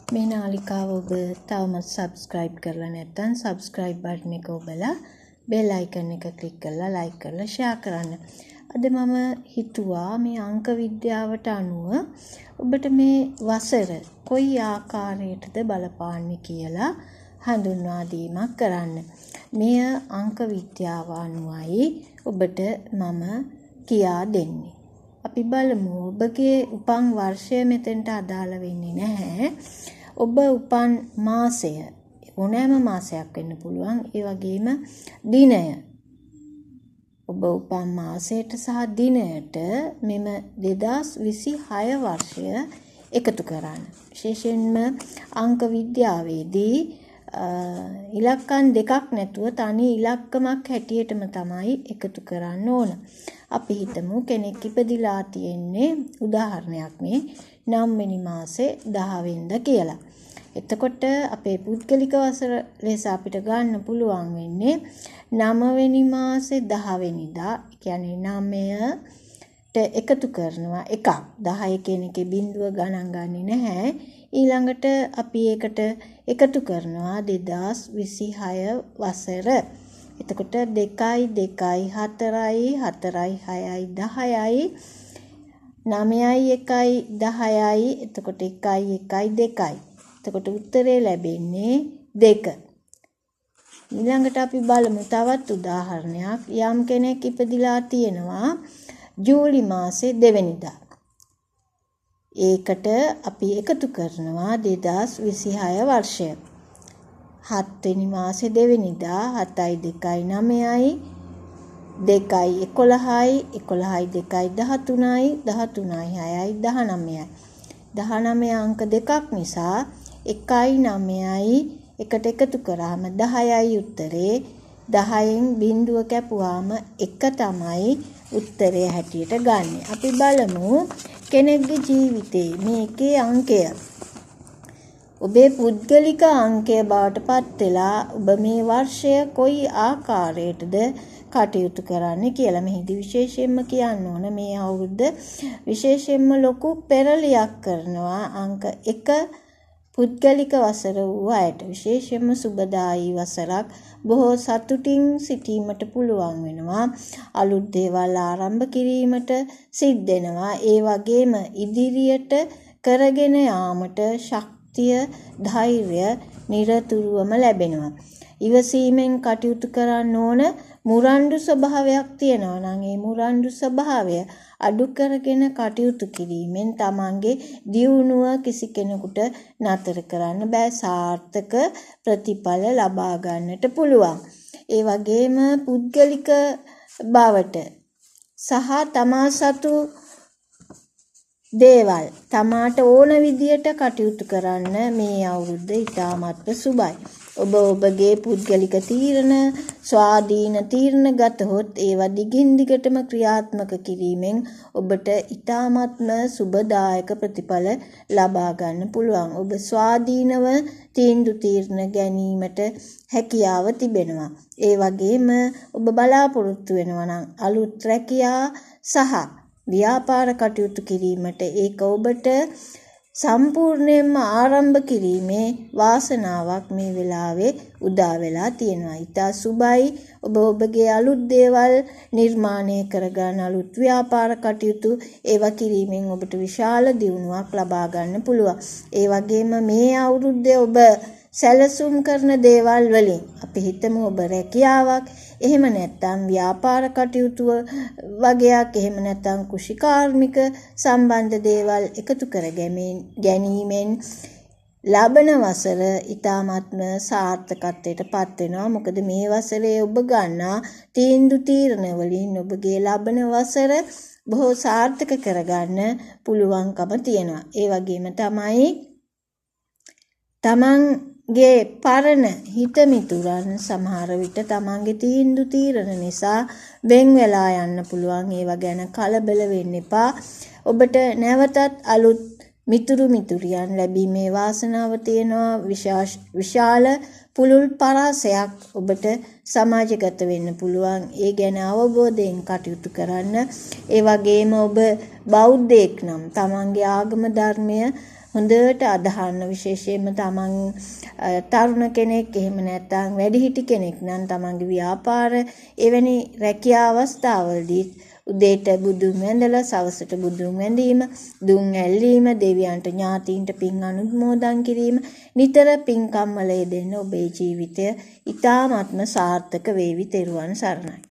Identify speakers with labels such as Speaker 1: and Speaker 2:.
Speaker 1: මේ නාලිකාව ඔබ තවමත් සබ්ස්ක්‍රයිබ් කරලා නැත්නම් සබ්ස්ක්‍රයිබ් බටන් එක ඔබලා බෙල් අයිකන් එක ක්ලික් කරලා ලයික් කරලා ෂෙයා කරන්න. අද මම හිතුවා මේ අංක විද්‍යාවට අනුව ඔබට මේ වසර කොයි ආකාරයටද බලපාන්නේ කියලා හඳුන්වා දීමක් කරන්න. මෙය අංක විද්‍යාව අනුවයි ඔබට මම කියා දෙන්නේ. අපි බලමු ඔබගේ උපන් වර්ෂය මෙතෙන්ට අදාළ වෙන්නේ නැහැ. ඔබ උපන් මාසය ඕනෑම මාසයක් වෙන්න පුළුවන්. ඒ වගේම දිනය. ඔබ උපන් මාසයට සහ දිනයට මෙම 2026 වර්ෂය එකතු කරන්න. විශේෂයෙන්ම අංක විද්‍යාවේදී ඉලක්කම් දෙකක් නැතුව තනි ඉලක්කමක් හැටියටම තමයි එකතු කරන්න ඕන. අපි හිතමු කෙනෙක් ඉපදිලා තියෙන්නේ උදාහරණයක් මේ 9 වෙනි මාසේ 10 වෙනිදා කියලා. එතකොට අපේ පුද්ගලික වසර ලෙස අපිට ගන්න පුළුවන් වෙන්නේ 9 වෙනි මාසේ 10 වෙනිදා. කියන්නේ 9ට එකතු කරනවා එකක්. 10 කියන එකේ බිඳුව ගණන් ගන්නේ නැහැ. ඊළඟට අපි ඒකට එකතු කරනවා 2026 වසර. එතකොට 2 2 4 4 6 10යි 9යි 1යි 10යි එතකොට 1යි 1යි 2යි. එතකොට උත්තරේ ලැබෙන්නේ 2. ඊළඟට අපි බලමු තවත් උදාහරණයක්. යම් කෙනෙක් ඉපදිලා තියෙනවා ජූලි මාසේ 2 වෙනිදා. ඒකට අපි එකතු කරනවා 2026 වර්ෂය. 7 වෙනි මාසේ 2 වෙනිදා 7යි 2යි 9යි 2යි 11යි 11යි 2යි 13යි 13යි 6යි 19යි 19 අංක දෙකක් නිසා 1යි 9යි එකට එකතු කරාම 10යි උත්තරේ. 10න් බිඳුව කැපුවාම 1 තමයි උත්තරය හැටියට ගන්න. අපි බලමු කෙනෙක්ගේ ජීවිතේ මේකේ අංකය ඔබේ පුද්ගලික අංකය බවට පත් වෙලා ඔබ මේ වර්ෂය කොයි ආකාරයටද කටයුතු කරන්න කියලා. මෙහිදී විශේෂයෙන්ම කියන්න ඕන මේ අවුරුද්ද විශේෂයෙන්ම ලොකු පෙරලියක් කරනවා අංක 1 පුද්ගලික වසර වූ අයට. විශේෂයෙන්ම සුබදායී වසරක් බොහෝ සතුටින් සිටීමට පුළුවන් වෙනවා. අලුත් දේවල් ආරම්භ කිරීමට සිද්ධ වෙනවා. ඒ වගේම ඉදිරියට කරගෙන යාමට ශක්තිය ධෛර්ය නිරතුරුවම ලැබෙනවා. ඉවසීමෙන් කටයුතු කරන්න ඕන. මුරණ්ඩු ස්වභාවයක් තියෙනවා නම් ඒ මුරණ්ඩු ස්වභාවය අඩු කරගෙන කටයුතු කිරීමෙන් තමන්ගේ දියුණුව කිසි කෙනෙකුට නතර කරන්න බෑ. සාර්ථක ප්‍රතිඵල ලබා ගන්නට පුළුවන්. ඒ වගේම පුද්ගලික බවට සහ තමා සතු දේවල් තමාට ඕන විදියට කටයුතු කරන්න මේ අවුරුද්ද ඉතාමත්ම සුබයි. ඔබ ඔබගේ පුද්ගලික තීරණ ස්වාධීන තීරණ ගතහොත් ඒවා දිගින් දිගටම ක්‍රියාත්මක කිරීමෙන් ඔබට ඉතාමත්ම සුබදායක ප්‍රතිඵල ලබා ගන්න පුළුවන්. ඔබ ස්වාධීනව තීරණ ගැනීමට හැකියාව තිබෙනවා. ඒ වගේම ඔබ බලාපොරොත්තු වෙනවා නම් අලුත් රැකියා සහ ව්‍යාපාර කටයුතු කිරීමට ඒක ඔබට සම්පූර්ණයෙන්ම ආරම්භ කිරීමේ වාසනාවක් මේ වෙලාවේ උදා වෙලා තියෙනවා. ඉතා සුබයි. ඔබ ඔබගේ අලුත් දේවල් නිර්මාණය කරගන්න අලුත් ව්‍යාපාර කටයුතු ඒවා කිරීමෙන් ඔබට විශාල දියුණුවක් ලබා ගන්න පුළුවන්. ඒ වගේම මේ අවුරුද්දේ ඔබ සැලසුම් කරන දේවල් වලින් අපි හිතමු ඔබ රැකියාවක් එහෙම නැත්නම් ව්‍යාපාර කටයුතු වගේක් එහෙම නැත්නම් කෘෂිකාර්මික සම්බන්ධ දේවල් එකතු කර ගැනීමෙන් ලබන වසර ඉතාමත්ම සාර්ථකත්වයට පත් වෙනවා. මොකද මේ වසරේ ඔබ ගන්නා තීරණ වලින් ඔබගේ ලබන වසර බොහෝ සාර්ථක කරගන්න පුළුවන්කම තියෙනවා. ඒ වගේම තමයි තමන්ගේ පරණ හිතමිතුරන් සමහර විට තමන්ගේ තීරණ නිසා වෙන් වෙලා යන්න පුළුවන්. ඒවා ගැන කලබල වෙන්න එපා. ඔබට නැවතත් අලුත් මිතුරියන් ලැබීමේ වාසනාව තියෙනවා. විශාල පුළුල් පරාසයක් ඔබට සමාජගත වෙන්න පුළුවන්. ඒ ගැන අවබෝධයෙන් කටයුතු කරන්න. ඒ වගේම ඔබ බෞද්ධයෙක් නම් තමන්ගේ ආගම ධර්මය හොඳට අදහන්න විශේෂයෙන්ම තමන් තරුණ කෙනෙක් එහෙම නැත්නම් වැඩිහිටි කෙනෙක් නම් තමන්ගේ ව්‍යාපාර එවැනි රැකියා අවස්ථාවලදී උදේට බුදුන් වැඳලා සවසට බුදුන් වැඳීම, දුන් ඇල්ලීම, දෙවියන්ට ඥාතීන්ට පින් අනුමෝදන් කිරීම, නිතර පින්කම් වල යෙදෙන්න ඔබේ ජීවිතය ඉතාමත්ම සාර්ථක වේවි. තෙරුවන් සරණයි.